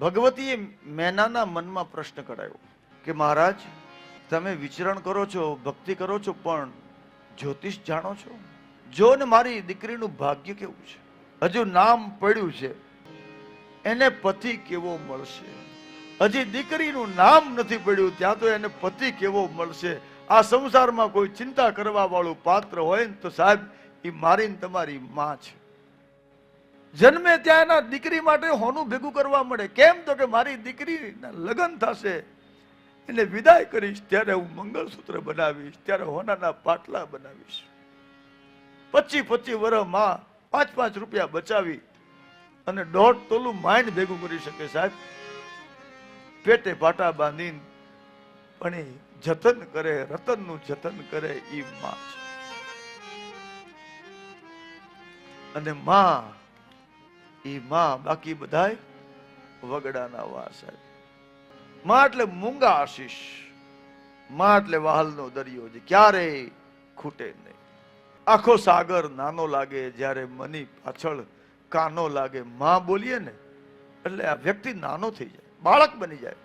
ભગવતીએ મેનાના મનમાં પ્રશ્ન કરાયો કે મહારાજ, તમે વિચરણ કરો છો, ભક્તિ કરો છો, પણ જ્યોતિષ જાણો છો? જો ને મારી દીકરીનું ભાગ્ય કેવું છે, હજુ નામ પડ્યું છે, એને પતિ કેવો મળશે? હજી દીકરીનું નામ નથી પડ્યું, ત્યાં તો એને પતિ કેવો મળશે? આ સંસારમાં કોઈ ચિંતા કરવા વાળું પાત્ર હોય ને તો સાહેબ એ મારી ને તમારી માં છે. જન્મે ત્યાં એના દીકરી માટે હોનું ભેગું કરવા મળે. કેમ? તો કે મારી દીકરીના લગ્ન થશે, એને વિદાય કરીશ ત્યારે હું મંગળસૂત્ર બનાવીશ, ત્યારે હોનાના પાટલા બનાવીશ. 25 વર્ષ માં 5 રૂપિયા બચાવી અને 1.5 તોલું માંડ ભેગું કરી શકે સાહેબ. પેટે પાટા બાંધીને પણ એ જતન કરે, રતનનું જતન કરે, એ માં છે. અને માં, એ માં, બાકી બધાય વગડાના વા સાહેબ. માં એટલે મૂંગા આશીષ, માં એટલે વહાલનો દરિયો જે ક્યારેય ખૂટે નહીં. આખો સાગર નાનો લાગે જ્યારે મની પાછળ કાનો લાગે. માં બોલીએ ને એટલે આ વ્યક્તિ નાનો થઈ જાય, બાળક બની જાય.